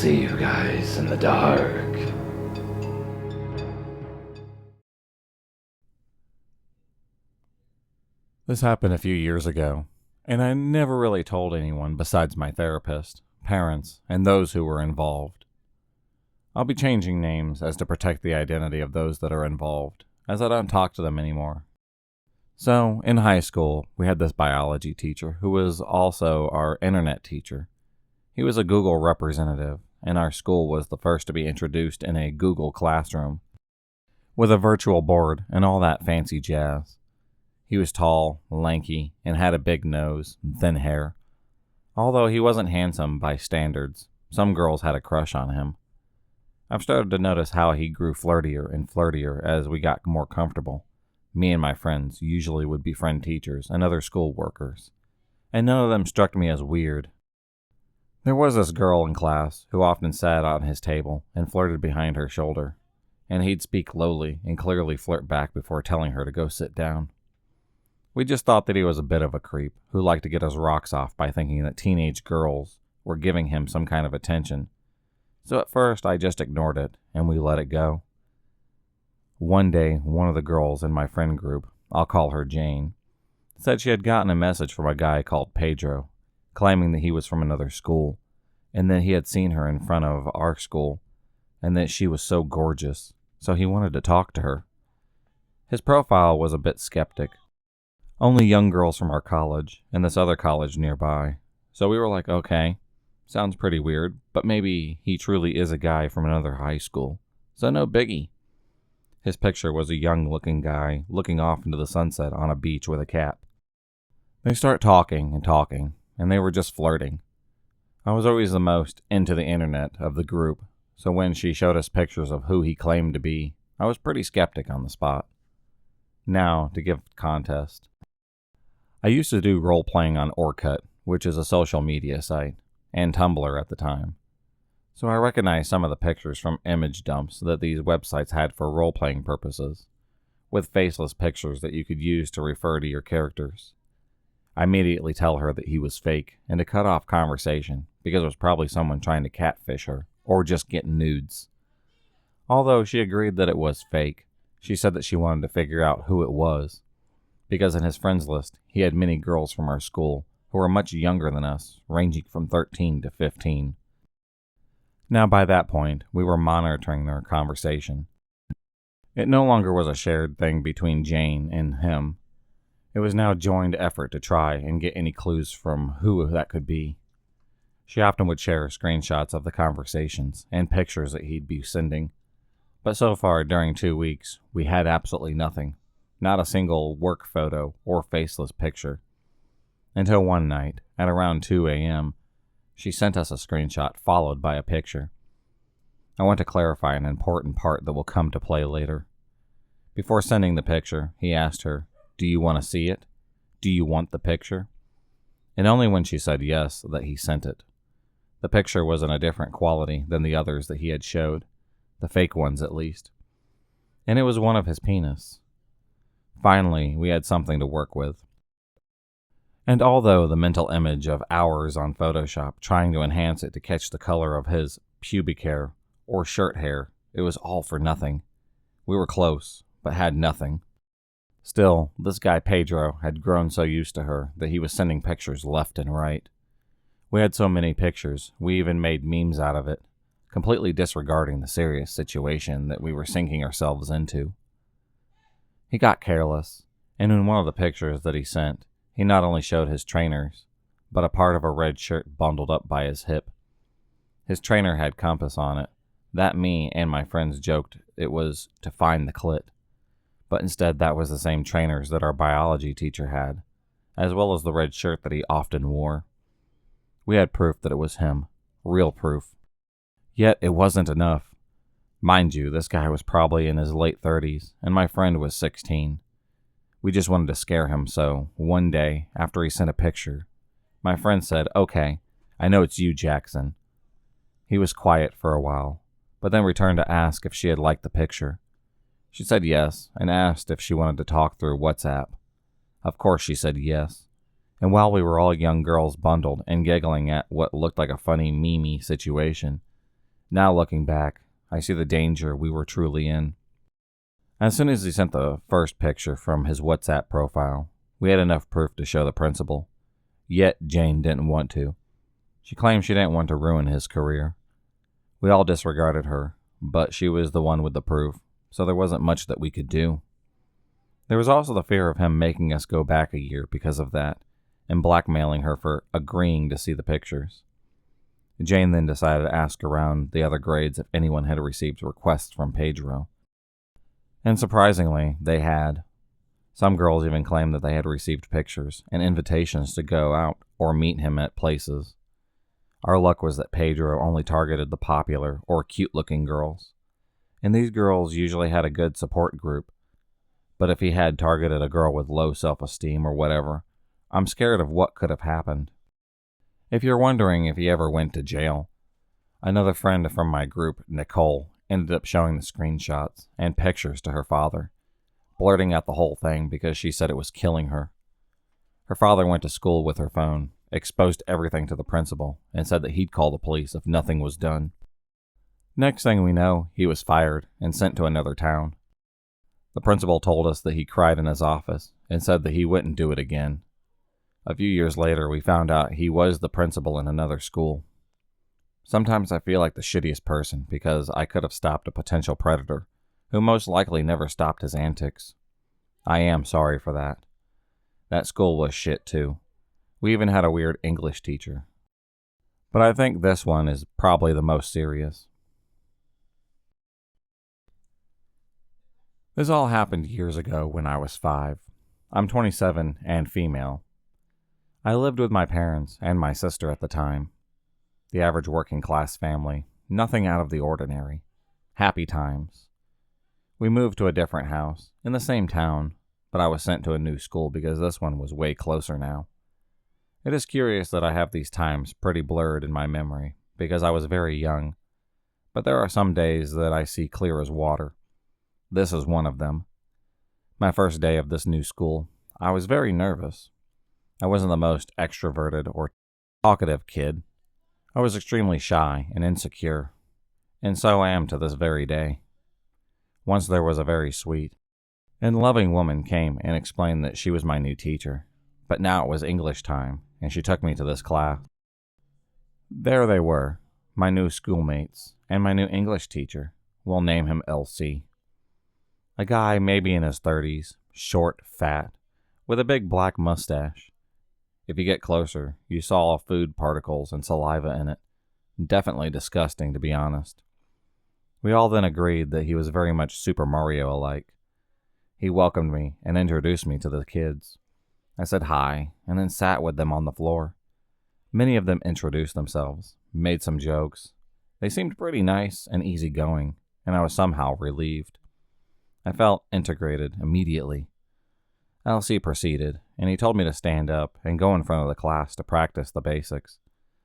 see you guys in the dark. This happened a few years ago, and I never really told anyone besides my therapist, parents, and those who were involved. I'll be changing names as to protect the identity of those that are involved, as I don't talk to them anymore. So, in high school, we had this biology teacher who was also our internet teacher. He was a Google representative, and our school was the first to be introduced in a Google classroom, with a virtual board and all that fancy jazz. He was tall, lanky, and had a big nose and thin hair. Although he wasn't handsome by standards, some girls had a crush on him. I've started to notice how he grew flirtier and flirtier as we got more comfortable. Me and my friends usually would befriend teachers and other school workers, and none of them struck me as weird. There was this girl in class who often sat on his table and flirted behind her shoulder, and he'd speak lowly and clearly flirt back before telling her to go sit down. We just thought that he was a bit of a creep who liked to get his rocks off by thinking that teenage girls were giving him some kind of attention. So at first I just ignored it and we let it go. One day, one of the girls in my friend group, I'll call her Jane, said she had gotten a message from a guy called Pedro, claiming that he was from another school, and that he had seen her in front of our school, and that she was so gorgeous, so he wanted to talk to her. His profile was a bit skeptic. Only young girls from our college and this other college nearby. So we were like, okay, sounds pretty weird, but maybe he truly is a guy from another high school. So no biggie. His picture was a young-looking guy looking off into the sunset on a beach with a cap. They start talking, and they were just flirting. I was always the most into the internet of the group, so when she showed us pictures of who he claimed to be, I was pretty skeptic on the spot. Now, to give context. I used to do role-playing on Orkut, which is a social media site, and Tumblr at the time. So I recognized some of the pictures from image dumps that these websites had for role-playing purposes, with faceless pictures that you could use to refer to your characters. I immediately tell her that he was fake and to cut off conversation because it was probably someone trying to catfish her or just get nudes. Although she agreed that it was fake, she said that she wanted to figure out who it was, because in his friends list, he had many girls from our school who were much younger than us, ranging from 13 to 15. Now by that point, we were monitoring their conversation. It no longer was a shared thing between Jane and him. It was now a joined effort to try and get any clues from who that could be. She often would share screenshots of the conversations and pictures that he'd be sending. But so far, during 2 weeks, we had absolutely nothing. Not a single work photo or faceless picture. Until one night, at around 2 a.m., she sent us a screenshot followed by a picture. I want to clarify an important part that will come to play later. Before sending the picture, he asked her, "Do you want to see it? Do you want the picture?" And only when she said yes that he sent it. The picture was in a different quality than the others that he had showed, the fake ones at least. And it was one of his penis. Finally, we had something to work with. And although the mental image of hours on Photoshop trying to enhance it to catch the color of his pubic hair or shirt hair, it was all for nothing. We were close, but had nothing. Still, this guy Pedro had grown so used to her that he was sending pictures left and right. We had so many pictures, we even made memes out of it, completely disregarding the serious situation that we were sinking ourselves into. He got careless, and in one of the pictures that he sent, he not only showed his trainers, but a part of a red shirt bundled up by his hip. His trainer had compass on it. That me and my friends joked it was to find the clit. But instead that was the same trainers that our biology teacher had, as well as the red shirt that he often wore. We had proof that it was him. Real proof. Yet it wasn't enough. Mind you, this guy was probably in his late 30s, and my friend was 16. We just wanted to scare him, so one day, after he sent a picture, my friend said, "Okay, I know it's you, Jackson." He was quiet for a while, but then returned to ask if she had liked the picture. She said yes, and asked if she wanted to talk through WhatsApp. Of course she said yes, and while we were all young girls bundled and giggling at what looked like a funny meme situation, Now looking back, I see the danger we were truly in. As soon as he sent the first picture from his WhatsApp profile, we had enough proof to show the principal. Yet Jane didn't want to. She claimed she didn't want to ruin his career. We all disregarded her, but she was the one with the proof, so there wasn't much that we could do. There was also the fear of him making us go back a year because of that, and blackmailing her for agreeing to see the pictures. Jane then decided to ask around the other grades if anyone had received requests from Pedro. And surprisingly, they had. Some girls even claimed that they had received pictures and invitations to go out or meet him at places. Our luck was that Pedro only targeted the popular or cute-looking girls, and these girls usually had a good support group. But if he had targeted a girl with low self-esteem or whatever, I'm scared of what could have happened. If you're wondering if he ever went to jail, another friend from my group, Nicole, ended up showing the screenshots and pictures to her father, blurting out the whole thing because she said it was killing her. Her father went to school with her phone, exposed everything to the principal, and said that he'd call the police if nothing was done. Next thing we know, he was fired and sent to another town. The principal told us that he cried in his office and said that he wouldn't do it again. A few years later, we found out he was the principal in another school. Sometimes I feel like the shittiest person because I could have stopped a potential predator who most likely never stopped his antics. I am sorry for that. That school was shit too. We even had a weird English teacher. But I think this one is probably the most serious. This all happened years ago when I was 5. I'm 27 and female. I lived with my parents and my sister at the time. The average working class family, nothing out of the ordinary. Happy times. We moved to a different house, in the same town, but I was sent to a new school because this one was way closer now. It is curious that I have these times pretty blurred in my memory, because I was very young, but there are some days that I see clear as water. This is one of them. My first day of this new school, I was very nervous. I wasn't the most extroverted or talkative kid. I was extremely shy and insecure, and so I am to this very day. Once there was a very sweet and loving woman came and explained that she was my new teacher, but now it was English time, and she took me to this class. There they were, my new schoolmates, and my new English teacher. We'll name him Elsie. A guy maybe in his 30s, short, fat, with a big black mustache. If you get closer, you saw food particles and saliva in it. Definitely disgusting, to be honest. We all then agreed that he was very much Super Mario-alike. He welcomed me and introduced me to the kids. I said hi, and then sat with them on the floor. Many of them introduced themselves, made some jokes. They seemed pretty nice and easygoing, and I was somehow relieved. I felt integrated immediately. Elsie proceeded, and he told me to stand up and go in front of the class to practice the basics.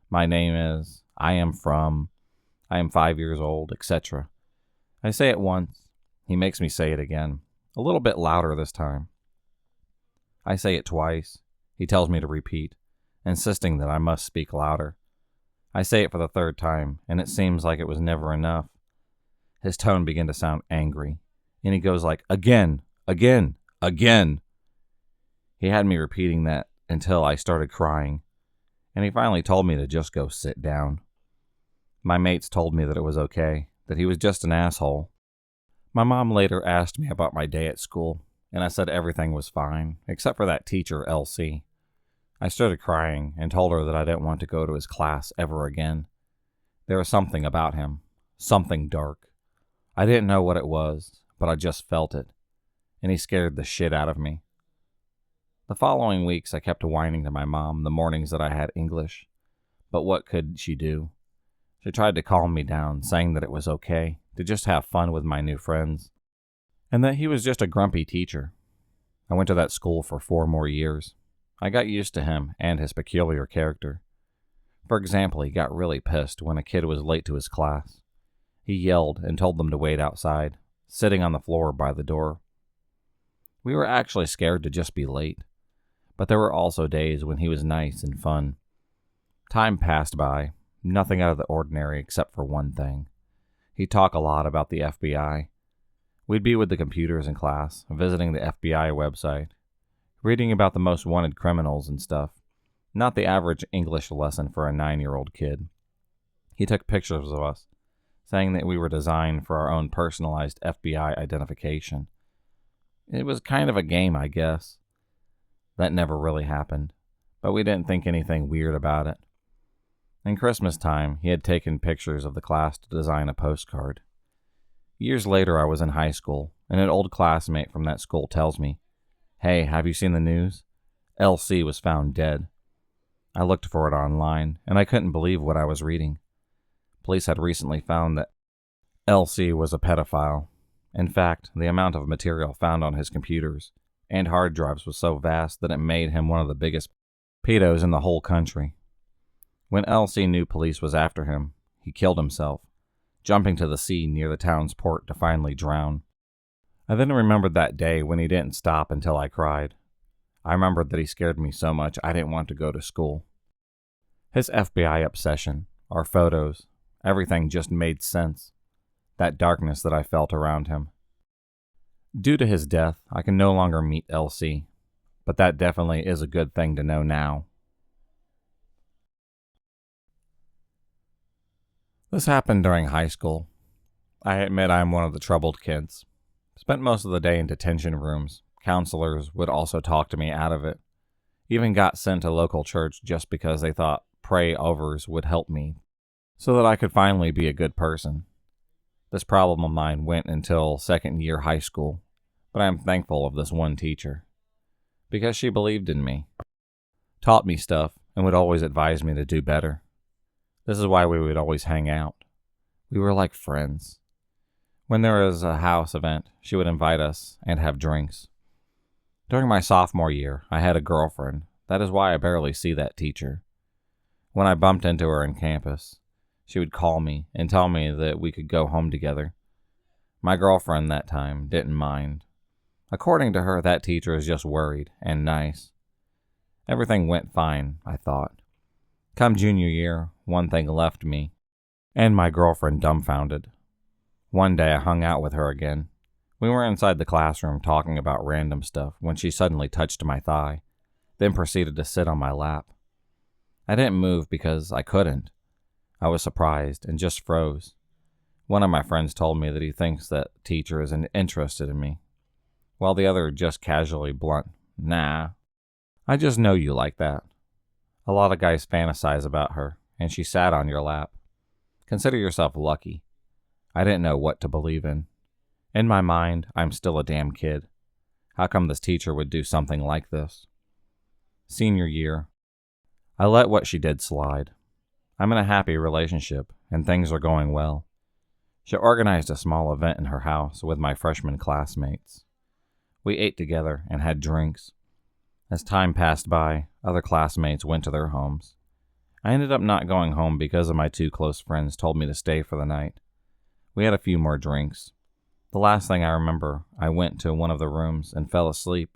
My name is, I am from, I am 5 years old, etc. I say it once. He makes me say it again, a little bit louder this time. I say it twice. He tells me to repeat, insisting that I must speak louder. I say it for the third time, and it seems like it was never enough. His tone began to sound angry, and he goes like, again, again, again. He had me repeating that until I started crying, and he finally told me to just go sit down. My mates told me that it was okay, that he was just an asshole. My mom later asked me about my day at school, and I said everything was fine, except for that teacher, Elsie. I started crying and told her that I didn't want to go to his class ever again. There was something about him, something dark. I didn't know what it was, but I just felt it, and he scared the shit out of me. The following weeks, I kept whining to my mom the mornings that I had English, but what could she do? She tried to calm me down, saying that it was okay to just have fun with my new friends, and that he was just a grumpy teacher. I went to that school for 4 more years. I got used to him and his peculiar character. For example, he got really pissed when a kid was late to his class. He yelled and told them to wait outside, sitting on the floor by the door. We were actually scared to just be late, but there were also days when he was nice and fun. Time passed by, nothing out of the ordinary except for one thing. He'd talk a lot about the FBI. We'd be with the computers in class, visiting the FBI website, reading about the most wanted criminals and stuff. Not the average English lesson for a 9-year-old kid. He took pictures of us, saying that we were designed for our own personalized FBI identification. It was kind of a game, I guess. That never really happened, but we didn't think anything weird about it. In Christmas time, he had taken pictures of the class to design a postcard. Years later, I was in high school, and an old classmate from that school tells me, "Hey, have you seen the news? Elsie was found dead." I looked for it online, and I couldn't believe what I was reading. Police had recently found that Elsie was a pedophile. In fact, the amount of material found on his computers and hard drives was so vast that it made him one of the biggest pedos in the whole country. When Elsie knew police was after him, he killed himself, jumping to the sea near the town's port to finally drown. I then remembered that day when he didn't stop until I cried. I remembered that he scared me so much I didn't want to go to school. His FBI obsession, our photos, everything just made sense. That darkness that I felt around him. Due to his death, I can no longer meet Elsie, but that definitely is a good thing to know now. This happened during high school. I admit I'm one of the troubled kids. Spent most of the day in detention rooms. Counselors would also talk to me out of it. Even got sent to local church just because they thought pray-overs would help me, so that I could finally be a good person. This problem of mine went until second year high school, but I am thankful of this one teacher, because she believed in me, taught me stuff, and would always advise me to do better. This is why we would always hang out. We were like friends. When there was a house event, she would invite us and have drinks. During my sophomore year, I had a girlfriend. That is why I barely see that teacher. When I bumped into her on campus, she would call me and tell me that we could go home together. My girlfriend that time didn't mind. According to her, that teacher is just worried and nice. Everything went fine, I thought. Come junior year, one thing left me, and my girlfriend dumbfounded. One day I hung out with her again. We were inside the classroom talking about random stuff when she suddenly touched my thigh, then proceeded to sit on my lap. I didn't move because I couldn't. I was surprised and just froze. One of my friends told me that he thinks that teacher isn't interested in me, while the other just casually blunt, "Nah, I just know you like that. A lot of guys fantasize about her, and she sat on your lap. Consider yourself lucky." I didn't know what to believe in. In my mind, I'm still a damn kid. How come this teacher would do something like this? Senior year, I let what she did slide. I'm in a happy relationship, and things are going well. She organized a small event in her house with my freshman classmates. We ate together and had drinks. As time passed by, other classmates went to their homes. I ended up not going home because of my two close friends told me to stay for the night. We had a few more drinks. The last thing I remember, I went to one of the rooms and fell asleep.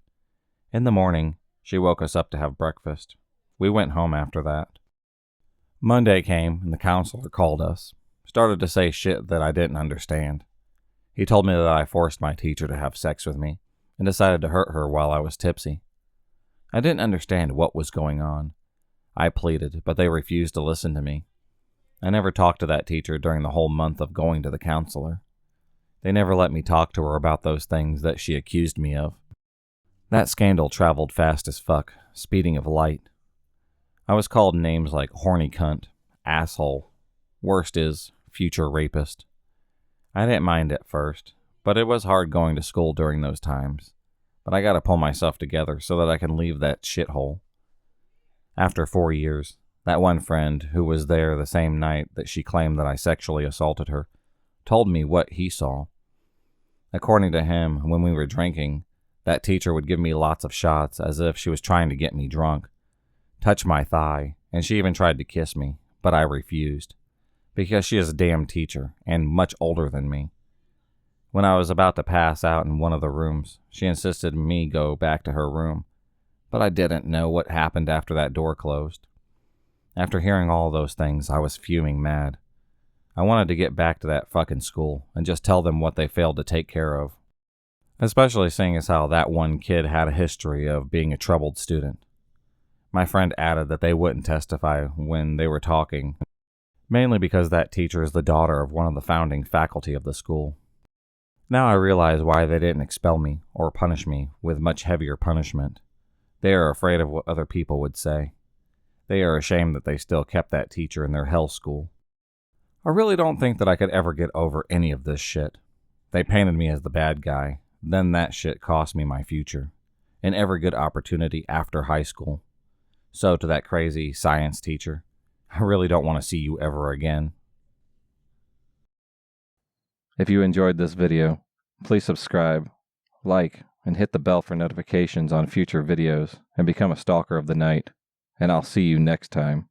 In the morning, she woke us up to have breakfast. We went home after that. Monday came and the counselor called us. Started to say shit that I didn't understand. He told me that I forced my teacher to have sex with me and decided to hurt her while I was tipsy. I didn't understand what was going on. I pleaded, but they refused to listen to me. I never talked to that teacher during the whole month of going to the counselor. They never let me talk to her about those things that she accused me of. That scandal traveled fast as fuck, speeding of light. I was called names like horny cunt, asshole. Worst is, future rapist. I didn't mind at first, but it was hard going to school during those times. But I gotta pull myself together so that I can leave that shithole. After 4 years, that one friend who was there the same night that she claimed that I sexually assaulted her told me what he saw. According to him, when we were drinking, that teacher would give me lots of shots as if she was trying to get me drunk, touch my thigh, and she even tried to kiss me, but I refused, because she is a damn teacher and much older than me. When I was about to pass out in one of the rooms, she insisted me go back to her room, but I didn't know what happened after that door closed. After hearing all those things, I was fuming mad. I wanted to get back to that fucking school and just tell them what they failed to take care of. Especially seeing as how that one kid had a history of being a troubled student. My friend added that they wouldn't testify when they were talking, mainly because that teacher is the daughter of one of the founding faculty of the school. Now I realize why they didn't expel me or punish me with much heavier punishment. They are afraid of what other people would say. They are ashamed that they still kept that teacher in their hell school. I really don't think that I could ever get over any of this shit. They painted me as the bad guy, then that shit cost me my future, and every good opportunity after high school. So to that crazy science teacher, I really don't want to see you ever again. If you enjoyed this video, please subscribe, like, and hit the bell for notifications on future videos, and become a stalker of the night. And I'll see you next time.